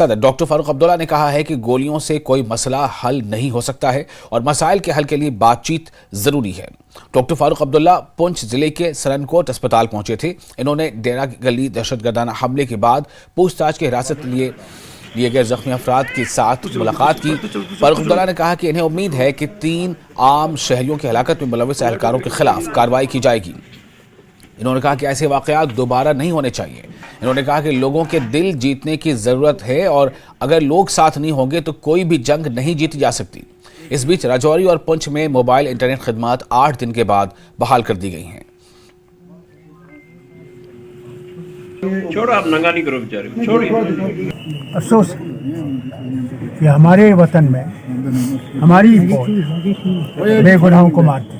Doctor Farooq Abdullah ने कहा है कि गोलियों से कोई मसला हल नहीं हो सकता है और मसाइल के हल के लिए बातचीत जरूरी है। डॉक्टर फारूक अब्दुल्ला पुंछ जिले के सरनकोट अस्पताल पहुंचे थे। इन्होंने डेरा गली दहशतगर्दाना हमले के बाद पूछताछ की हिरासत लिए गए जख्मी अफराद के साथ मुलाकात की। फारूक अब्दुल्ला ने कहा कि इन्हें उम्मीद है कि 3 आम शहरियों की हलाकत में मुलविस एहलकारों के खिलाफ कार्रवाई की जाएगी। इन्होंने कहा कि ऐसे वाकयात दोबारा नहीं होने चाहिए। इन्होंने कहा कि लोगों के दिल जीतने की ज़रूरत है और अगर लोग साथ नहीं होंगे तो कोई भी जंग नहीं जीती जा सकती। इस बीच राजौरी और पुंछ में मोबाइल इंटरनेट खिदमात 8 दिन के बाद बहाल कर दी गई हैं। छोड़ो, आप नंगा नहीं करो बेचारे, छोड़िए। अफसोस कि हमारे वतन में हमारी फौज बेगुनाहों को मारती है।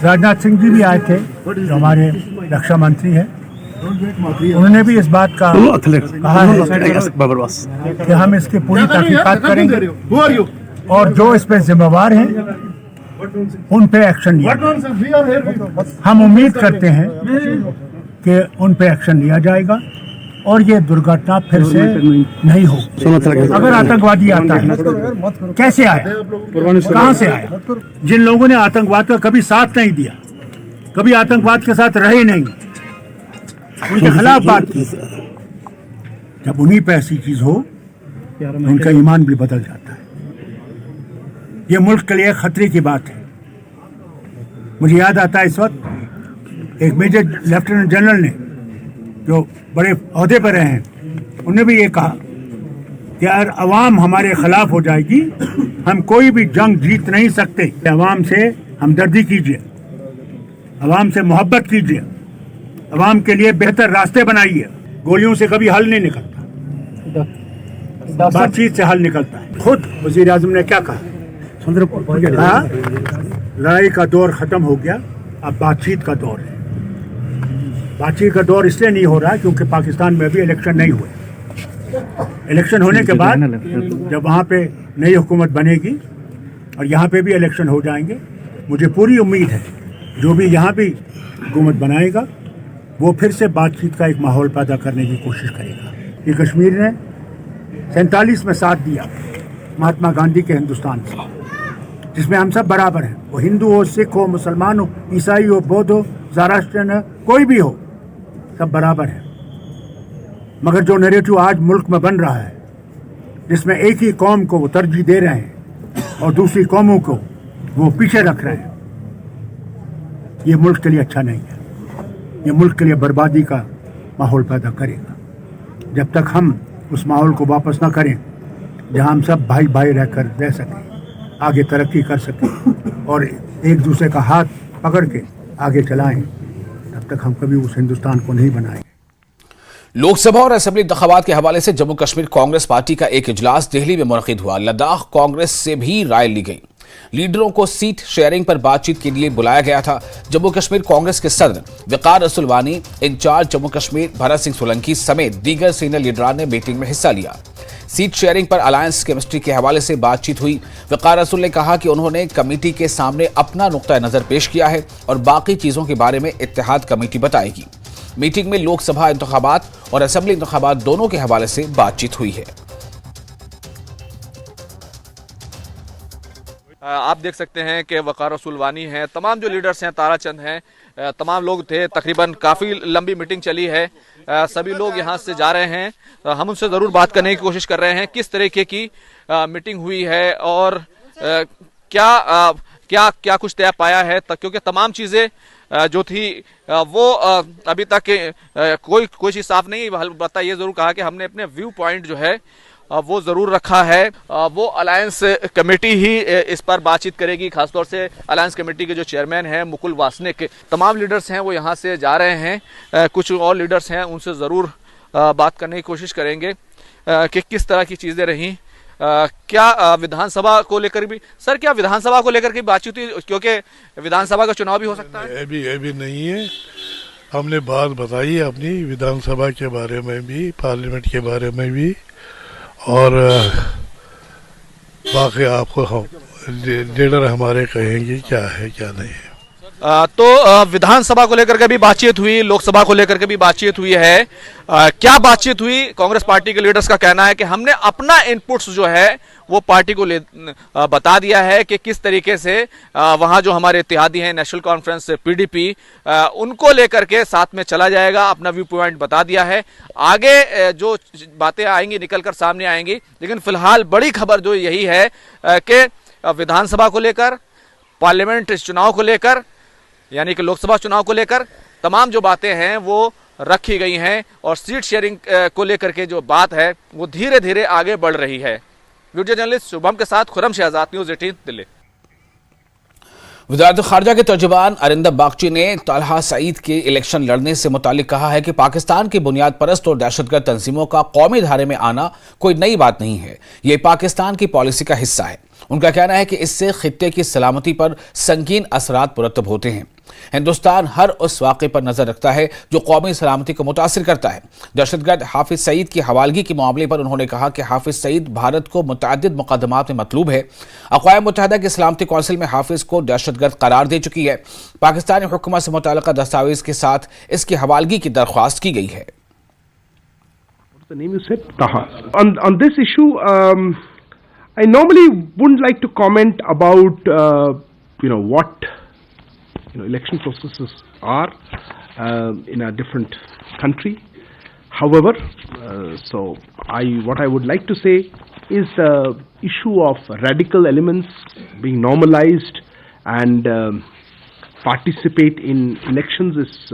राजनाथ सिंह जी भी आए थे, जो हमारे रक्षा मंत्री हैं। उन्होंने भी इस बात का कहा है कि हम इसकी पूरी तहकीकात करेंगे और जो इस पे जिम्मेवार हैं उन पे एक्शन लिया जाएगा। हम उम्मीद करते हैं कि उन पे एक्शन लिया जाएगा और ये दुर्घटना फिर से नहीं हो। अगर आतंकवादी आता है, कैसे आया, कहां से आया? जिन लोगों ने आतंकवाद का कभी साथ नहीं दिया, कभी आतंकवाद के साथ रहे नहीं, उनके खिलाफ बात की, जब उन्हीं पे ऐसी चीज हो तो उनका ईमान भी बदल जाता है। ये मुल्क के लिए खतरे की बात है। मुझे याद आता है इस वक्त एक मेजर लेफ्टिनेंट जनरल ने, जो बड़े ओहदे पर रहे हैं, उन्होंने भी ये कहा कि अगर अवाम हमारे खिलाफ हो जाएगी हम कोई भी जंग जीत नहीं सकते। अवाम से हमदर्दी कीजिए, अवाम से मोहब्बत कीजिए, अवाम के लिए बेहतर रास्ते बनाइए। गोलियों से कभी हल नहीं निकलता, बातचीत से हल निकलता है। खुद वजीर आजम ने क्या कहा, लड़ाई का दौर खत्म हो गया, अब बातचीत का दौर है। बातचीत का दौर इसलिए नहीं हो रहा क्योंकि पाकिस्तान में अभी इलेक्शन नहीं हुए। इलेक्शन होने के बाद जब वहाँ पे नई हुकूमत बनेगी और यहाँ पे भी इलेक्शन हो जाएंगे, मुझे पूरी उम्मीद है जो भी यहाँ भी हुकूमत बनाएगा वो फिर से बातचीत का एक माहौल पैदा करने की कोशिश करेगा। ये कश्मीर ने 47 में साथ दिया महात्मा गांधी के हिंदुस्तान से, जिसमें हम सब बराबर हैं। वो हिंदू हो, सिख हो, मुसलमान हो, ईसाई हो, बौद्ध हो, ज़रास्ट्रियन हो, कोई भी हो, सब बराबर है। मगर जो नैरेटिव आज मुल्क में बन रहा है, जिसमें एक ही कौम को वो तरजीह दे रहे हैं और दूसरी कौमों को वो पीछे रख रहे हैं, ये मुल्क के लिए अच्छा नहीं है। ये मुल्क के लिए बर्बादी का माहौल पैदा करेगा। जब तक हम उस माहौल को वापस ना करें जहां हम सब भाई भाई रहकर रह सकें, आगे तरक्की कर सकें और एक दूसरे का हाथ पकड़ के आगे चलाएं, तब तक हम कभी उस हिंदुस्तान को नहीं बनाएंगे। लोकसभा और असेंबली इंतखाबात के हवाले से जम्मू कश्मीर कांग्रेस पार्टी का एक इजलास दिल्ली में मुनक़िद हुआ। लद्दाख कांग्रेस से भी राय ली गई। लीडरों को सीट शेयरिंग पर बातचीत के लिए बुलाया गया था। जम्मू कश्मीर कांग्रेस के सदर वक़ार रसूल वानी, इंचार्ज जम्मू कश्मीर भरत सिंह सोलंकी समेत दीगर सीनियर लीडरान ने मीटिंग में हिस्सा लिया। सीट शेयरिंग पर अलायंस केमिस्ट्री के हवाले से बातचीत हुई। वक़ार रसूल ने कहा कि उन्होंने कमेटी के सामने अपना नुक्ता नज़र पेश किया है और बाकी चीज़ों के बारे में इत्तेहाद कमेटी बताएगी। मीटिंग में लोकसभा इंतखाबात और असेंबली इंतखाबात दोनों के हवाले से बातचीत हुई है। आप देख सकते हैं कि वक़ार रसूल वानी हैं, तमाम जो लीडर्स हैं, ताराचंद हैं, तमाम लोग थे। तकरीबन काफ़ी लंबी मीटिंग चली है। सभी लोग यहाँ से जा रहे हैं। हम उनसे ज़रूर बात करने की कोशिश कर रहे हैं किस तरीके की मीटिंग हुई है और क्या कुछ तय पाया है, क्योंकि तमाम चीज़ें जो थी वो अभी तक कोई चीज़ साफ नहीं। अलबत्ता ये ज़रूर कहा कि हमने अपने व्यू पॉइंट जो है वो ज़रूर रखा है। वो अलायंस कमेटी ही इस पर बातचीत करेगी। खासतौर से अलायंस कमेटी के जो चेयरमैन हैं मुकुल वासनिक, तमाम लीडर्स हैं वो यहाँ से जा रहे हैं। कुछ और लीडर्स हैं, उनसे ज़रूर बात करने की कोशिश करेंगे कि किस तरह की चीज़ें रहीं। क्या विधानसभा को लेकर भी, सर, क्या विधानसभा को लेकर के बातचीत हुई, क्योंकि विधानसभा का चुनाव भी हो सकता है? अभी नहीं है। हमने बात बताई अपनी विधानसभा के बारे में भी, पार्लियामेंट के बारे में भी, और बाकी आपको हम लीडर हमारे कहेंगे क्या है क्या नहीं है। तो विधानसभा को लेकर के भी बातचीत हुई, लोकसभा को लेकर के भी बातचीत हुई है। क्या बातचीत हुई? कांग्रेस पार्टी के लीडर्स का कहना है कि हमने अपना इनपुट्स जो है वो पार्टी को बता दिया है कि किस तरीके से वहां जो हमारे इत्तेहादी हैं नेशनल कॉन्फ्रेंस पीडीपी उनको लेकर के साथ में चला जाएगा, अपना व्यू पॉइंट बता दिया है। आगे जो बातें आएंगी निकलकर सामने आएंगी, लेकिन फिलहाल बड़ी खबर जो यही है कि विधानसभा को लेकर, पार्लियामेंट चुनाव को लेकर, यानी कि लोकसभा चुनाव को लेकर तमाम जो बातें हैं वो रखी गई हैं और सीट शेयरिंग को लेकर के जो बात है वो धीरे धीरे आगे बढ़ रही है। वीडियो जर्नलिस्ट शुभम के साथ खुरम शहजाद, न्यूज़ 18 दिल्ली। वज़ारत ख़ारिजा के तर्जुमान अरिंदम बागची ने तलहा सईद के इलेक्शन लड़ने से मुतालिक कहा है कि पाकिस्तान की बुनियाद परस्त और दहशतगर्द तंजीमों का कौमी धारे में आना कोई नई बात नहीं है, ये पाकिस्तान की पॉलिसी का हिस्सा है। उनका कहना है कि इससे खित्ते की सलामती पर संगीन असरात मुरतब होते हैं। हिंदुस्तान हर उस वाक़े पर नजर रखता है जो कौमी सलामती को मुतासिर करता है। दहशतगर्द हाफिज सईद की हवालगी के मामले पर उन्होंने कहा कि हाफिज सईद भारत को मुतअद्दिद मुकदमात में मतलूब है। अक़वाम मुत्तहिदा की सलामती कौंसिल में हाफिज को दहशतगर्द करार दे चुकी है। पाकिस्तानी हुकूमत से मुतअल्लिक़ दस्तावेज के साथ इसकी हवालगी की दरख्वास्त की गई है। On this issue, I normally wouldn't like to comment about what election processes are in a different country. However, what I would like to say is the issue of radical elements being normalized and participate in elections is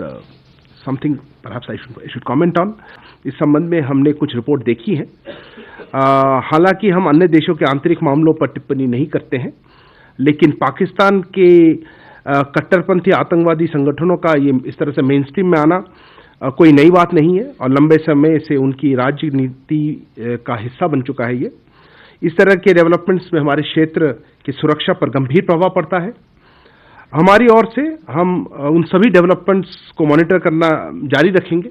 something perhaps I should comment on. इस संबंध में हमने कुछ report देखी है। हालांकि हम अन्य देशों के आंतरिक मामलों पर टिप्पणी नहीं करते हैं, लेकिन पाकिस्तान के कट्टरपंथी आतंकवादी संगठनों का ये इस तरह से मेन स्ट्रीम में आना कोई नई बात नहीं है और लंबे समय से उनकी राजनीति का हिस्सा बन चुका है। ये इस तरह के डेवलपमेंट्स में हमारे क्षेत्र की सुरक्षा पर गंभीर प्रभाव पड़ता है। हमारी ओर से हम उन सभी डेवलपमेंट्स को मॉनिटर करना जारी रखेंगे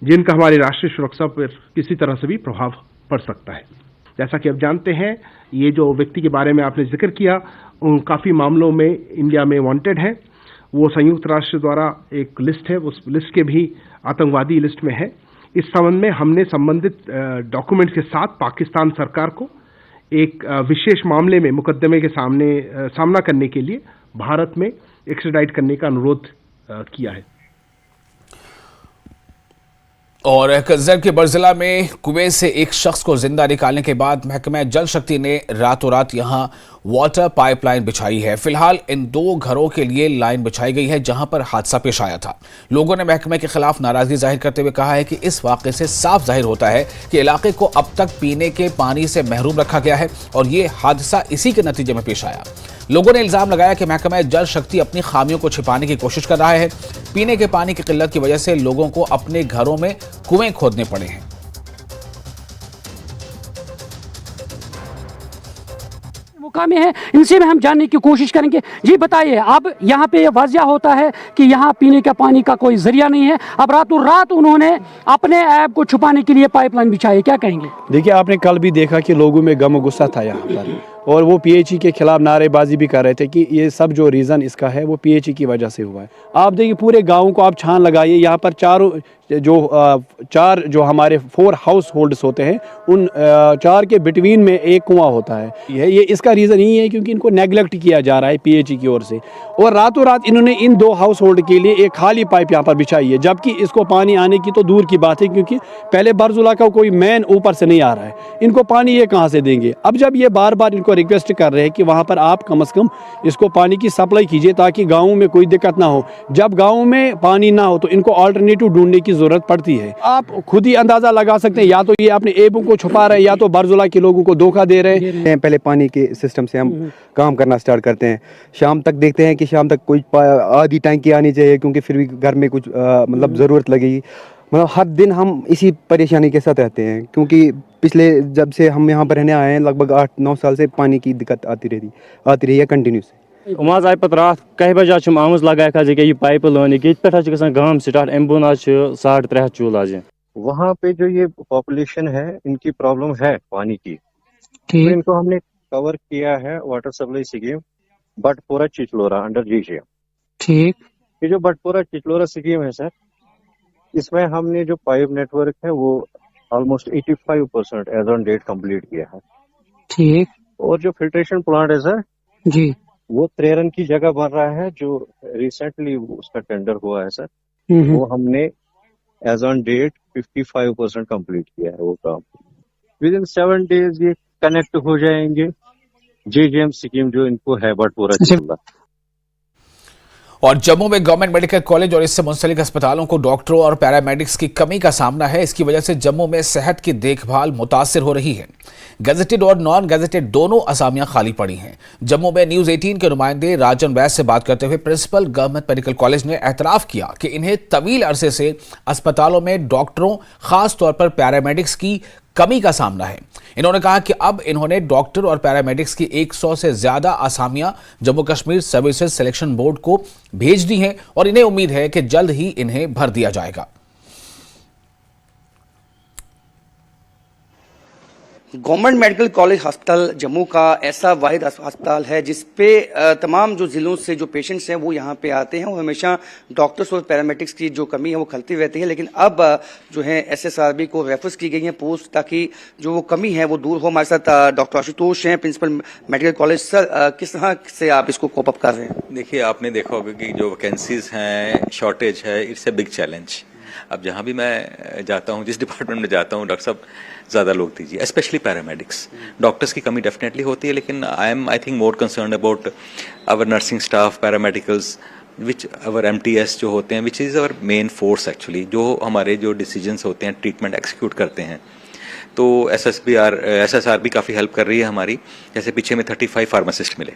जिनका हमारी राष्ट्रीय सुरक्षा पर किसी तरह से भी प्रभाव पड़ सकता है। जैसा कि आप जानते हैं, ये जो व्यक्ति के बारे में आपने जिक्र किया, उन काफ़ी मामलों में इंडिया में वांटेड है। वो संयुक्त राष्ट्र द्वारा एक लिस्ट है, उस लिस्ट के भी आतंकवादी लिस्ट में है। इस संबंध में हमने संबंधित डॉक्यूमेंट के साथ पाकिस्तान सरकार को एक विशेष मामले में मुकदमे के सामना करने के लिए भारत में एक्स्ट्राडाइट करने का अनुरोध किया है। और कज़र के बरज़िला में कुएं से एक शख्स को जिंदा निकालने के बाद महकमा जल शक्ति ने रातों रात यहां वाटर पाइपलाइन बिछाई है। फिलहाल इन 2 घरों के लिए लाइन बिछाई गई है जहां पर हादसा पेश आया था। लोगों ने महकमे के खिलाफ नाराजगी जाहिर करते हुए कहा है कि इस वाक़े से साफ जाहिर होता है कि इलाके को अब तक पीने के पानी से महरूम रखा गया है और ये हादसा इसी के नतीजे में पेश आया। लोगों ने इल्जाम लगाया कि महकमा जल शक्ति अपनी खामियों को छिपाने की कोशिश कर रहा है। पीने के पानी की किल्लत की वजह से लोगों को अपने घरों में कुएं खोदने पड़े हैं। मुकामी है, इनसे में हम जानने की कोशिश करेंगे। जी बताइए, अब यहाँ पे वाजिया होता है कि यहाँ पीने का पानी का कोई जरिया नहीं है। अब रातों रात उन्होंने अपने ऐब को छुपाने के लिए पाइपलाइन बिछाई, क्या कहेंगे? देखिए, आपने कल भी देखा कि लोगों में गम गुस्सा था यहाँ पर और वो पीएचई के खिलाफ नारेबाजी भी कर रहे थे कि ये सब जो रीज़न इसका है वो पीएचई की वजह से हुआ है। आप देखिए, पूरे गाँव को आप छान लगाइए, यहाँ पर 4 जो हमारे 4 हाउस होल्ड्स होते हैं, उन 4 के बिटवीन में एक कुआं होता है। ये इसका रीज़न यही है क्योंकि इनको नेगलेक्ट किया जा रहा है पीएचई की ओर से, और रातों रात इन्होंने इन 2 हाउस होल्ड के लिए एक खाली पाइप यहाँ पर बिछाई है, जबकि इसको पानी आने की तो दूर की बात है क्योंकि पहले बरजुला का कोई मैन ऊपर से नहीं आ रहा है, इनको पानी ये कहाँ से देंगे। अब जब ये बार बार इनको रिक्वेस्ट कर रहे हैं कि वहाँ पर आप कम से कम इसको पानी की सप्लाई कीजिए ताकि गाँव में कोई दिक्कत ना हो। जब गाँव में पानी ना हो तो इनको अल्टरनेटिव ढूंढने की जरूरत पड़ती है। आप खुद ही अंदाजा लगा सकते हैं, या तो ये अपने एबों को छुपा रहे हैं या तो बरजुला के लोगों को धोखा दे रहे हैं। पहले पानी के सिस्टम से हम काम करना स्टार्ट करते हैं, शाम तक देखते हैं कि शाम तक कोई आधी टैंकी आनी चाहिए क्योंकि फिर भी घर में कुछ मतलब ज़रूरत लगेगी। मतलब हर दिन हम इसी परेशानी के साथ रहते हैं क्योंकि पिछले जब से हम यहाँ पर रहने आए हैं लगभग 8-9 साल से पानी की दिक्कत आती रही है कंटिन्यूस। वहाँ आए पे रात 1 बजे आमज लगा ये पाइप लाने पे गाँव स्टार्ट अम बोन 350 चूल आज। वहाँ पे जो ये पॉपुलेशन है इनकी प्रॉब्लम है पानी की, तो इनको हमने कवर किया है वाटर सप्लाई स्कीम बट पूरा चिचलोरा अंडर जीजे। ठीक। ये जो बटपुरा चिचलोरा स्कीम है सर, इसमें हमने जो पाइप नेटवर्क है वो almost 85% as on date complete किया है। ठीक। और जो फिल्ट्रेशन प्लांट है सर जी, वो त्रेरन की जगह बन रहा है, जो रिसेंटली उसका टेंडर हुआ है सर, वो हमने एज ऑन डेट 55% कंप्लीट किया है वो काम। विद इन 7 days ये कनेक्ट हो जाएंगे जेजेएम स्कीम जो इनको है बटपुरा चिचलोरा। और जम्मू में गवर्नमेंट मेडिकल कॉलेज और इससे मुंसलिक अस्पतालों को डॉक्टरों और पैरामेडिक्स की कमी का सामना है। इसकी वजह से जम्मू में सेहत की देखभाल मुतासिर हो रही है। गजेटेड और नॉन गजेटेड दोनों असामियां खाली पड़ी हैं। जम्मू में न्यूज 18 के नुमाइंदे राजन वैस से बात करते हुए प्रिंसिपल गवर्नमेंट मेडिकल कॉलेज ने एतराफ किया कि इन्हें तवील अरसे से अस्पतालों में डॉक्टरों, खास तौर पर पैरामेडिक्स की कमी का सामना है। इन्होंने कहा कि अब इन्होंने डॉक्टर और पैरामेडिक्स की 100 से ज्यादा असामियां Jammu Kashmir services selection board को भेज दी हैं और इन्हें उम्मीद है कि जल्द ही इन्हें भर दिया जाएगा। गवर्नमेंट मेडिकल कॉलेज अस्पताल जम्मू का ऐसा वाहिद अस्पताल है जिसपे तमाम जो जिलों से जो पेशेंट्स हैं वो यहाँ पे आते हैं और हमेशा डॉक्टर्स और पैरामेडिक्स की जो कमी है वो खलती रहती है। लेकिन अब जो है SSRB को रेफर्स की गई है पोस्ट, ताकि जो वो कमी है वो दूर हो। हमारे साथ डॉक्टर आशुतोष हैं, प्रिंसिपल मेडिकल कॉलेज। सर, किस तरह से आप इसको कोप अप कर रहे हैं? देखिए, आपने देखा होगा कि जो वैकेंसीज हैं, शॉर्टेज है, इट्स ए बिग चैलेंज। अब जहाँ भी मैं जाता हूँ, जिस डिपार्टमेंट में जाता हूँ, डॉक्टर साहब ज़्यादा लोग दीजिए, स्पेशली पैरामेडिक्स। डॉक्टर्स की कमी डेफिनेटली होती है, लेकिन I think more concern about our nursing staff, paramedicals, which our MTS जो होते हैं, which is our main force actually, जो हमारे जो डिसीजंस होते हैं, ट्रीटमेंट एक्सिक्यूट करते हैं। तो SSRB काफ़ी हेल्प कर रही है हमारी। जैसे पीछे में 35 फार्मासिस्ट मिले,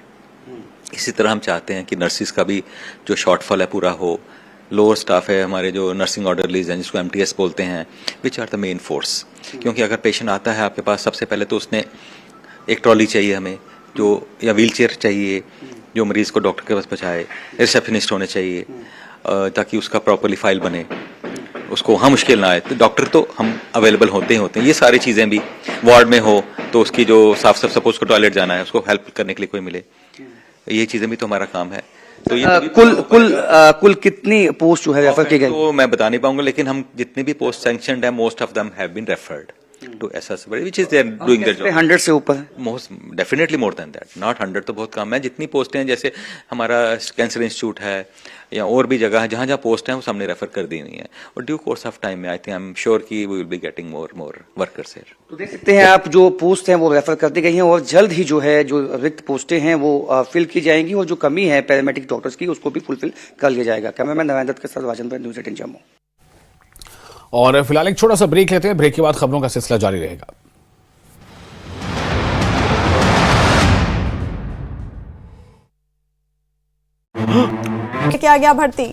इसी तरह हम चाहते हैं कि नर्सिस का भी जो शॉर्टफॉल है पूरा हो। लोअर स्टाफ है हमारे, जो नर्सिंग ऑर्डरलीज हैं, जिसको MTS बोलते हैं, which are the main force. क्योंकि अगर पेशेंट आता है आपके पास, सबसे पहले तो उसने एक ट्रॉली चाहिए हमें, जो या व्हील चेयर चाहिए जो मरीज़ को डॉक्टर के पास पहुँचाए, रिसेप्शनिस्ट होने चाहिए ताकि उसका प्रॉपरली फाइल बने, उसको वहाँ मुश्किल ना आए। तो डॉक्टर तो हम अवेलेबल होते ही होते हैं। ये सारी चीज़ें भी वार्ड में हो तो उसकी जो साफ सपोज को टॉयलेट जाना है, उसको हेल्प करने के लिए कोई मिले, ये चीज़ें भी तो हमारा काम है। तो ये कुल कितनी पोस्ट जो है रेफर की गई तो मैं बता नहीं पाऊंगा, लेकिन हम जितने भी पोस्ट सैंक्शनड है, most of them have been referred to SSRB, which is they are doing their job. 100 से ऊपर most definitely more than that, not 100 तो बहुत कम है। जितनी पोस्टें हैं, जैसे हमारा कैंसर इंस्टीट्यूट है या और भी जगह है जहाँ जहाँ पोस्ट हैं, वो हमने रेफर कर दी हुई है। और ड्यू कोर्स ऑफ टाइम में आई एम श्योर कि we will be getting more workers here. तो देख सकते हैं आप, जो पोस्ट हैं वो रेफर कर दी गई हैं और जल्द ही जो है जो रिक्त पोस्टें हैं वो फिल की जाएंगी और जो कमी है पैरामेडिक डॉक्टर्स की उसको भी फुलफिल कर लिया जाएगा। कैमरामैन नारायण दत्त के साथ राजन पर, न्यूज़ 18 जम्मू। और फिलहाल एक छोटा सा ब्रेक लेते हैं। ब्रेक के बाद खबरों का सिलसिला जारी रहेगा। किया गया भर्ती।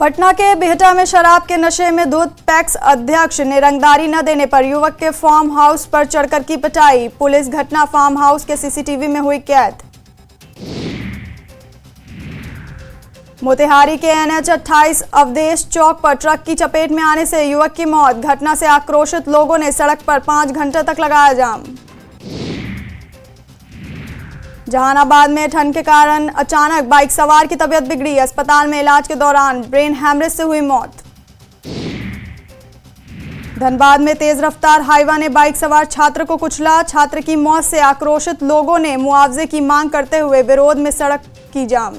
पटना के बिहटा में शराब के नशे में दूध पैक्स अध्यक्ष ने रंगदारी न देने पर युवक के फार्म हाउस पर चढ़कर की पिटाई। पुलिस घटना फार्म हाउस के CCTV में हुई कैद। मोतिहारी के NH 28 अवधेश चौक पर ट्रक की चपेट में आने से युवक की मौत। घटना से आक्रोशित लोगों ने सड़क पर 5 घंटे तक लगाया जाम। जहानाबाद में ठंड के कारण अचानक बाइक सवार की तबीयत बिगड़ी। अस्पताल में इलाज के दौरान ब्रेन हैमरेज से हुई मौत। धनबाद में तेज रफ्तार हाईवा ने बाइक सवार छात्र को कुचला। छात्र की मौत से आक्रोशित लोगों ने मुआवजे की मांग करते हुए विरोध में सड़क की जाम।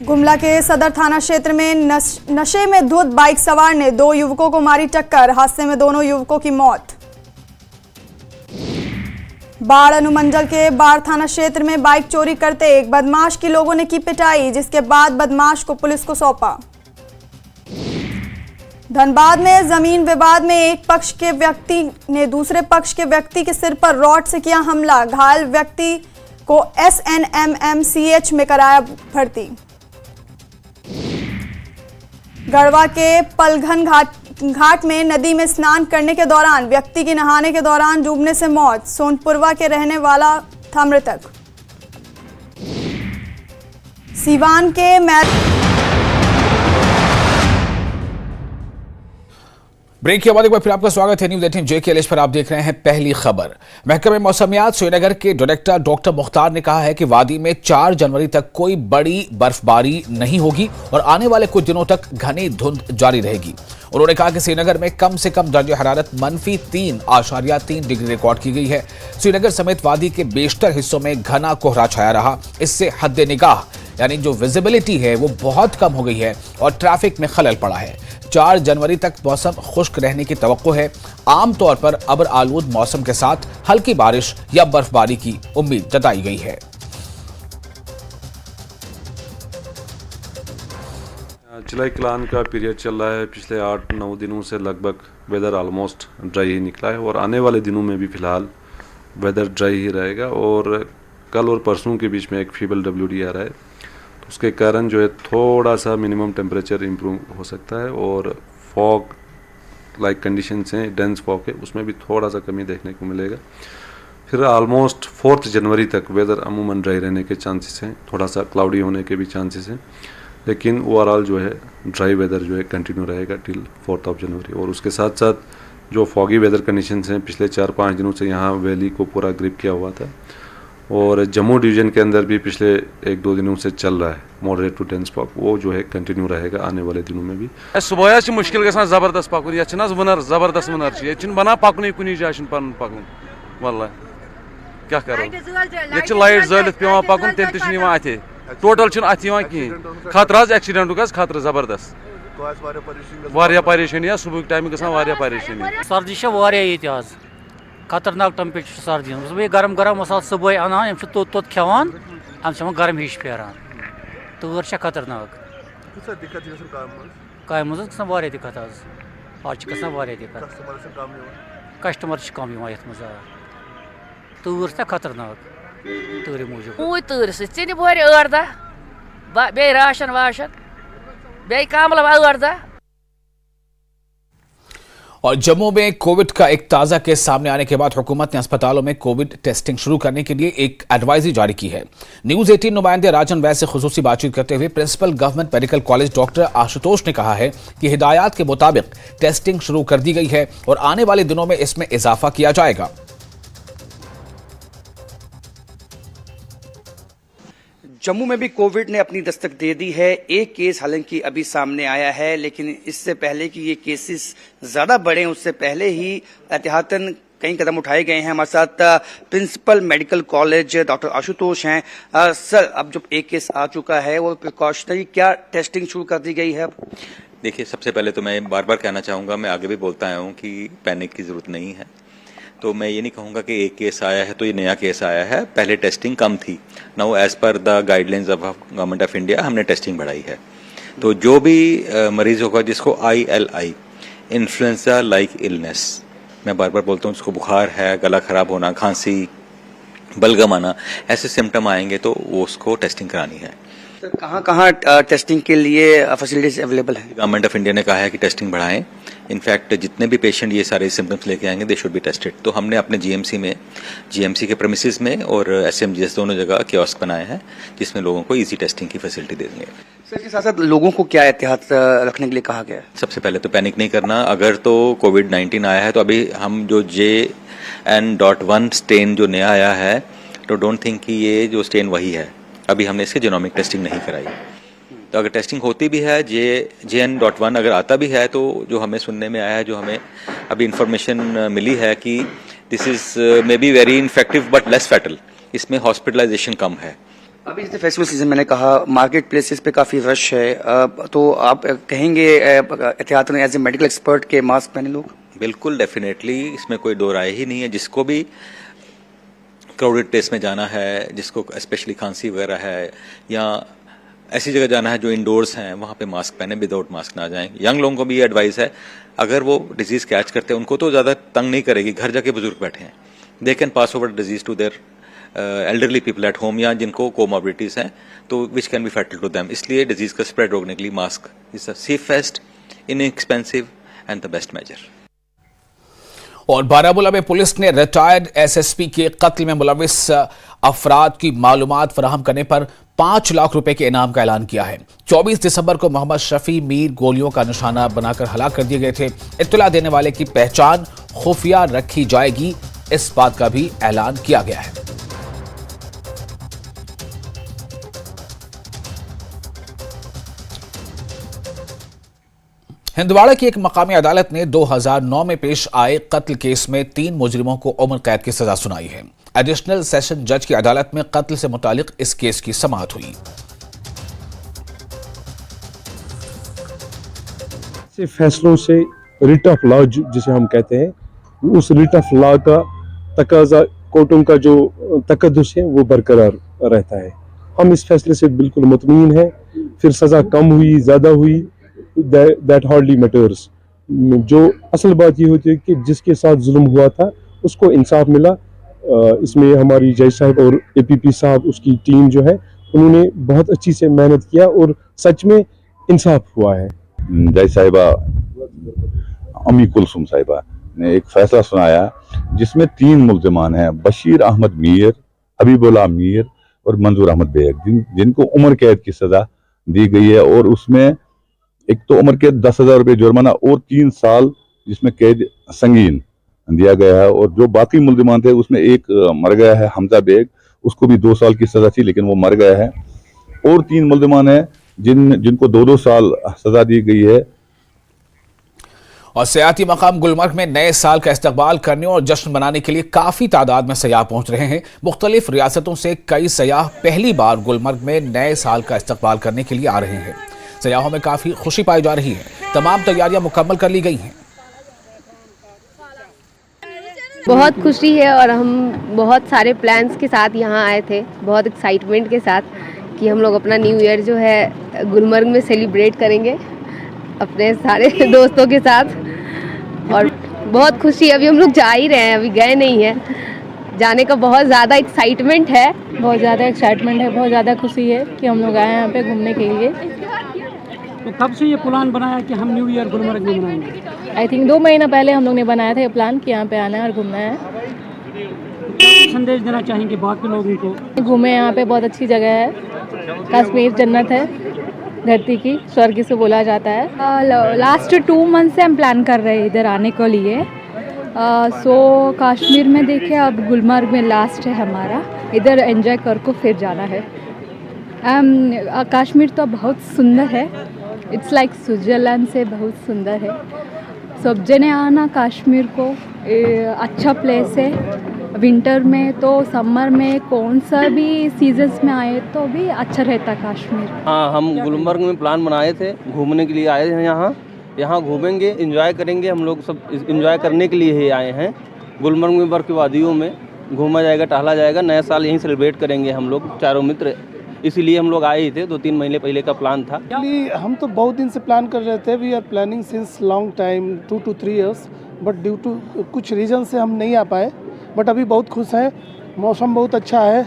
गुमला के सदर थाना क्षेत्र में नशे में धुत बाइक सवार ने 2 युवकों को मारी टक्कर। हादसे में दोनों युवकों की मौत। बाढ़ अनुमंडल के बाढ़ थाना क्षेत्र में बाइक चोरी करते एक बदमाश की लोगों ने की पिटाई, जिसके बाद बदमाश को पुलिस को सौंपा। धनबाद में जमीन विवाद में एक पक्ष के व्यक्ति ने दूसरे पक्ष के व्यक्ति के सिर पर रॉड से किया हमला। घायल व्यक्ति को SNMMCH में कराया भर्ती। गढ़वा के पलघन घाट में नदी में स्नान करने के दौरान व्यक्ति की नहाने के दौरान डूबने से मौत। सोनपुरवा के रहने वाला था मृतक। सीवान के ब्रेक के बाद एक बार फिर आपका स्वागत है न्यूज 18 JKLH पर। आप देख रहे हैं पहली खबर। महकमे मौसमियात श्रीनगर के डायरेक्टर डॉक्टर मुख्तार ने कहा है कि वादी में 4 जनवरी तक कोई बड़ी बर्फबारी नहीं होगी और आने वाले कुछ दिनों तक घनी धुंध जारी रहेगी। उन्होंने कहा कि श्रीनगर में कम से कम दर्जे हरारत -3.3 डिग्री रिकॉर्ड की गई है। श्रीनगर समेत वादी के बेशतर हिस्सों में घना कोहरा छाया रहा। इससे हद निगाह यानी जो विजिबिलिटी है वो बहुत कम हो गई है और ट्रैफिक में खलल पड़ा है। 4 जनवरी तक मौसम खुश्क रहने की तवक्को है। आमतौर पर अबर आलूद मौसम के साथ हल्की बारिश या बर्फबारी की उम्मीद जताई गई है। जुलाई क्लान का पीरियड चल रहा है। पिछले 8-9 दिनों से लगभग वेदर ऑलमोस्ट ड्राई ही निकला है और आने वाले दिनों में भी फिलहाल वेदर ड्राई ही रहेगा। और कल और परसों के बीच में एक फीबल WD आ रहा है, तो उसके कारण जो है थोड़ा सा मिनिमम टेम्परेचर इम्प्रूव हो सकता है। और फॉग लाइक कंडीशंस हैं, डेंस फॉग है, उसमें भी थोड़ा सा कमी देखने को मिलेगा। फिर ऑलमोस्ट 4 जनवरी तक वेदर अमूमन ड्राई रहने के चांसेस हैं, थोड़ा सा क्लाउडी होने के भी चांसेस हैं, लेकिन ओवरऑल जो है ड्राई वेदर जो है कंटिन्यू रहेगा टिल 4 जनवरी। और उसके साथ साथ जो फॉगी वेदर कंडीशंस हैं, पिछले 4-5 दिनों से यहाँ वैली को पूरा ग्रिप किया हुआ था और जम्मू डिवीजन के अंदर भी पिछले 1-2 दिनों से चल रहा है मॉडरेट टू डेंस फॉग, वो जो है कंटिन्यू रहेगा आने वाले दिनों में भी। सुबह मुश्किल गसान जबरदस्त पकुन ये वनर जबरदस्त वनर ये बना पकुन कुन जाए पन पकुन वल्लाह क्या करो ये लाइट जलित पे पकुन तेल अथे टोटल कहें खतरा एक्सीडेंट खतरा जबरदस्त वारिया परेशानी सुबह टाइम गसान परेशानी सर्दी खतरनाक टेम्परेचर सर्दी सुबह गरम गरम मसाल सुबह अनान तोत खान अम गरम हिश फेरान तूर खतरनाक काम मज दिक्कत आज दिक्कत कस्टमर कम ये तूर खतरनाक तूर मूजूब तूर सह बोर 8 दह बे राशन वाशन बे कामल 8 दह। और जम्मू में कोविड का एक ताज़ा केस सामने आने के बाद हुकूमत ने अस्पतालों में कोविड टेस्टिंग शुरू करने के लिए एक एडवाइजरी जारी की है। न्यूज 18 नुमाइंदे राजन वैद से खुसूसी बातचीत करते हुए principal government medical college doctor Ashutosh ने कहा है कि हिदायत के मुताबिक टेस्टिंग शुरू कर दी गई है और आने वाले दिनों में इसमें इजाफा किया जाएगा। जम्मू में भी कोविड ने अपनी दस्तक दे दी है। एक केस हालांकि अभी सामने आया है, लेकिन इससे पहले कि ये केसेस ज़्यादा बढ़े उससे पहले ही एहतियातन कई कदम उठाए गए हैं। हमारे साथ principal medical college doctor Ashutosh हैं। सर, अब जब एक केस आ चुका है वो प्रिकॉशनरी क्या टेस्टिंग शुरू कर दी गई है? देखिए, सबसे पहले तो मैं बार बार कहना चाहूँगा, मैं आगे भी बोलता आया हूँ कि पैनिक की ज़रूरत नहीं है। तो मैं ये नहीं कहूँगा कि एक केस आया है तो ये नया केस आया है, पहले टेस्टिंग कम थी। Now as per the guidelines of government of India हमने टेस्टिंग बढ़ाई है। तो जो भी मरीज होगा जिसको ILI इन्फ्लुएंजा लाइक इलनेस, मैं बार बार बोलता हूँ, जिसको बुखार है, गला खराब होना, खांसी, बलगम आना, ऐसे सिम्टम आएंगे तो वो उसको टेस्टिंग करानी है। तो कहाँ टेस्टिंग के लिए फैसिलिटीज अवेलेबल है? गवर्नमेंट ऑफ इंडिया ने कहा है कि टेस्टिंग बढ़ाएं। इनफैक्ट जितने भी पेशेंट ये सारे सिम्टम्स लेके आएंगे दे शुड बी टेस्टेड। तो हमने अपने GMC के प्रेमिसेस में और SMGS दोनों जगह कियोस्क बनाए हैं जिसमें लोगों को इजी टेस्टिंग की फैसिलिटी दे देंगे। सर, के साथ साथ लोगों को क्या एहतियात रखने के लिए कहा गया है? सबसे पहले तो पैनिक नहीं करना। अगर तो कोविड-19 आया है तो अभी हम जो JN.1 स्टेन जो नया आया है, तो डोंट थिंक कि ये जो स्टेन वही है। अभी हमने इसकी जीनोमिक टेस्टिंग नहीं कराई। तो अगर टेस्टिंग होती भी है, JN.1 अगर आता भी है, तो जो हमें सुनने में आया है, जो हमें अभी इंफॉर्मेशन मिली है कि this is may be very infective but less fatal, इसमें हॉस्पिटलाइजेशन कम है। अभी जैसे फेस्टिवल सीजन मैंने कहा, मार्केट प्लेसेस पे काफ़ी रश है, तो आप कहेंगे एहतियातन एज ए मेडिकल एक्सपर्ट के मास्क पहने लोग? बिल्कुल, डेफिनेटली, इसमें कोई दो राय ही नहीं है। जिसको भी क्राउडेड प्लेस में जाना है, जिसको स्पेशली खांसी वगैरह है या ऐसी जगह जाना है जो इंडोर्स हैं, वहाँ पे मास्क पहने, विदाउट मास्क ना जाएं। यंग लोगों को भी ये एडवाइस है, अगर वो डिजीज कैच करते हैं उनको तो ज़्यादा तंग नहीं करेगी, घर जाके बुजुर्ग बैठे हैं, they can pass over disease to their elderly people at home या जिनको कोमॉर्बिडिटीज हैं, तो which can be fatal to them. इसलिए डिजीज का स्प्रेड रोकने के लिए mask is the safest, inexpensive and the best measure. और बारामूला में पुलिस ने रिटायर्ड SSP के कत्ल में मुलविस अफराद की मालूमात फराहम करने पर 5 लाख रुपए के इनाम का ऐलान किया है। 24 दिसंबर को मोहम्मद शफी मीर गोलियों का निशाना बनाकर हलाक कर दिए गए थे। इत्तला देने वाले की पहचान खुफिया रखी जाएगी, इस बात का भी ऐलान किया गया है। हिंदवाड़ा की एक मकामी अदालत ने 2009 में पेश आए कत्ल केस में 3 मुजरिमों को उम्र कैद की सजा सुनाई है। एडिशनल सेशन जज की अदालत में कत्ल से मुतालिक इस केस की समाअत हुई। से फैसलों से रिट ऑफ लॉ जिसे हम कहते हैं, उस रिट ऑफ लॉ का तकाजा, कोर्टों का जो तकद्दुस है वो बरकरार रहता है। हम इस फैसले से बिल्कुल मुतमईन हैं। फिर सज़ा कम हुई, ज़्यादा हुई, दैट हार्डली मैटर्स। जो असल बात ये होती है कि जिसके साथ जुल्म हुआ था उसको इंसाफ मिला। इसमें हमारी जज साहब और APP साहब, उसकी टीम जो है, उन्होंने बहुत अच्छी से मेहनत किया और सच में इंसाफ हुआ है। जज साहिबा अम्मी कुलसुम साहिबा ने एक फैसला सुनाया जिसमें 3 मुल्ज़िमान हैं, बशीर अहमद मीर, हबीबुल्लाह मीर और मंजूर अहमद बेग, जिनको उम्र कैद की सज़ा दी गई है। और उसमें एक तो उम्र कैद 10,000 रुपये जुर्माना और 3 साल जिसमें कैद संगीन दिया गया है। और जो बाकी मुल्ज़िमान थे उसमें एक मर गया है, हमजा बेग, उसको भी 2 साल की सज़ा थी लेकिन वो मर गया है। और 3 मुल्ज़िमान हैं जिनको 2-2 साल सज़ा दी गई है। और सियाती मकाम गुलमर्ग में नए साल का इस्तकबाल करने और जश्न मनाने के लिए काफ़ी तादाद में सयाह पहुंच रहे हैं। मुख्तलिफ रियासतों से कई सयाह पहली बार गुलमर्ग में नए साल का इस्तकबाल करने के लिए आ रहे हैं। सयाहों में काफ़ी खुशी पाई जा रही है। तमाम तैयारियां मुकम्मल कर ली गई हैं। बहुत खुशी है और हम बहुत सारे प्लान्स के साथ यहाँ आए थे, बहुत एक्साइटमेंट के साथ कि हम लोग अपना न्यू ईयर जो है गुलमर्ग में सेलिब्रेट करेंगे अपने सारे दोस्तों के साथ। और बहुत खुशी, अभी हम लोग जा ही रहे हैं, अभी गए नहीं हैं। जाने का बहुत ज़्यादा एक्साइटमेंट है, बहुत ज़्यादा एक्साइटमेंट है, बहुत ज़्यादा खुशी है कि हम लोग आए हैं यहाँ पे घूमने के लिए। तो कब से ये प्लान बनाया कि हम न्यू ईयर गुलमर्ग में मनाएंगे? आई थिंक 2 महीना पहले हम लोग ने बनाया था ये प्लान कि यहाँ पे आना है और घूमना है। क्या संदेश देना चाहेंगे बाकी लोगों को? घूमे, यहाँ पे बहुत अच्छी जगह है, कश्मीर जन्नत है, धरती की स्वर्ग से बोला जाता है। लास्ट 2 मंथ से हम प्लान कर रहे हैं इधर आने के लिए। सो कश्मीर में देखिए, अब गुलमर्ग में लास्ट है हमारा, इधर एंजॉय कर को फिर जाना है। कश्मीर तो बहुत सुंदर है, इट्स लाइक स्विट्ज़रलैंड से बहुत सुंदर है। सब जने आना कश्मीर को, अच्छा प्लेस है। विंटर में तो समर में कौन सा भी सीजन्स में आए तो भी अच्छा रहता कश्मीर। हाँ, हम गुलमर्ग में प्लान बनाए थे, घूमने के लिए आए हैं यहाँ घूमेंगे, एंजॉय करेंगे। हम लोग सब एंजॉय करने के लिए ही आए हैं। गुलमर्ग में बर्फ़ की वादियों में घूमा जाएगा, टहला जाएगा, नया साल यहीं सेलिब्रेट करेंगे हम लोग चारों मित्र। इसीलिए हम लोग आए ही थे, 2-3 महीने पहले का प्लान था। हम तो बहुत दिन से प्लान कर रहे थे, we are planning since long time, 2 to 3 years, but due to कुछ रीज़न से हम नहीं आ पाए। बट अभी बहुत खुश हैं, मौसम बहुत अच्छा है।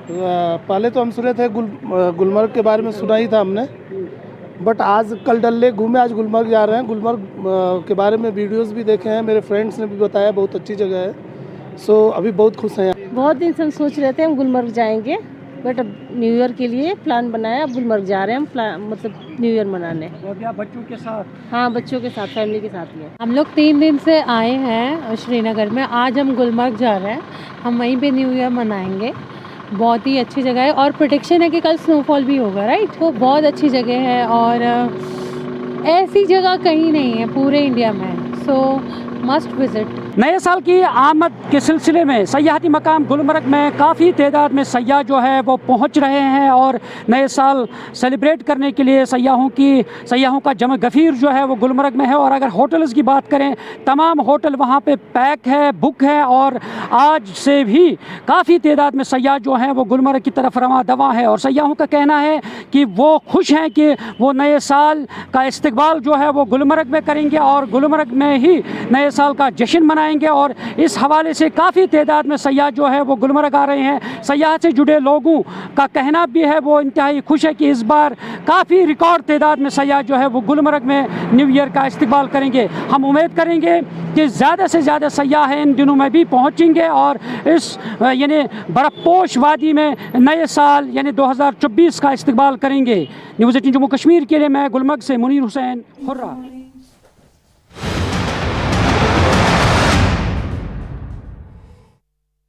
पहले तो हम सुने थे गुलमर्ग के बारे में, सुना ही था हमने, बट आज कल डल लेक घूमे, आज गुलमर्ग जा रहे हैं। गुलमर्ग के बारे में वीडियोस भी देखे हैं, मेरे फ्रेंड्स ने भी बताया बहुत अच्छी जगह है। सो अभी बहुत खुश हैं। बहुत दिन से हम सोच रहे थे हम गुलमर्ग जाएंगे, बट अब न्यू ईयर के लिए प्लान बनाया, अब गुलमर्ग जा रहे हैं हम, मतलब न्यू ईयर मनाने। बच्चों के साथ? हाँ, बच्चों के साथ, फैमिली के साथ ही है। हम लोग 3 दिन से आए हैं श्रीनगर में, आज हम गुलमर्ग जा रहे हैं, हम वहीं पे न्यू ईयर मनाएंगे। बहुत ही अच्छी जगह है और प्रेडिक्शन है कि कल स्नोफॉल भी होगा, राइट? वो बहुत अच्छी जगह है और ऐसी जगह कहीं नहीं है पूरे इंडिया में, सो मस्ट विजिट। नए साल की आमद के सिलसिले में सयाहती मकाम गुलमर्ग में काफ़ी तादाद में सयाह जो है वो पहुंच रहे हैं और नए साल सेलिब्रेट करने के लिए सयाहों का जम गफ़ीर जो है वो गुलमर्ग में है। और अगर होटल्स की बात करें, तमाम होटल वहां पे पैक है, बुक है और आज से भी काफ़ी तादाद में सयाह जो हैं वो गुलमर्ग की तरफ रवां दवा है। और सयाहों का कहना है कि वो खुश हैं कि वो नए साल का इस्तकबाल जो है वो गुलमर्ग में करेंगे और गुलमर्ग में ही नए साल का जश्न मनाएंगे। जाएंगे। और इस हवाले से काफ़ी तादाद में सयाह जो है वो गुलमर्ग आ रहे हैं। सयाह से जुड़े लोगों का कहना भी है वो इंतहाई खुश है कि इस बार काफ़ी रिकॉर्ड तादाद में सयाह जो है वो गुलमर्ग में न्यू ईयर का इस्तकबाल करेंगे। हम उम्मीद करेंगे कि ज़्यादा से ज़्यादा सयाह इन दिनों में भी पहुँचेंगे और इस यानी बर्फ़पोश वादी में नए साल यानी 2024 का इस्तकबाल करेंगे। न्यूज़ 18 जम्मू कश्मीर के लिए मैं गुलमर्ग से मुनीर हुसैन हुर्रा।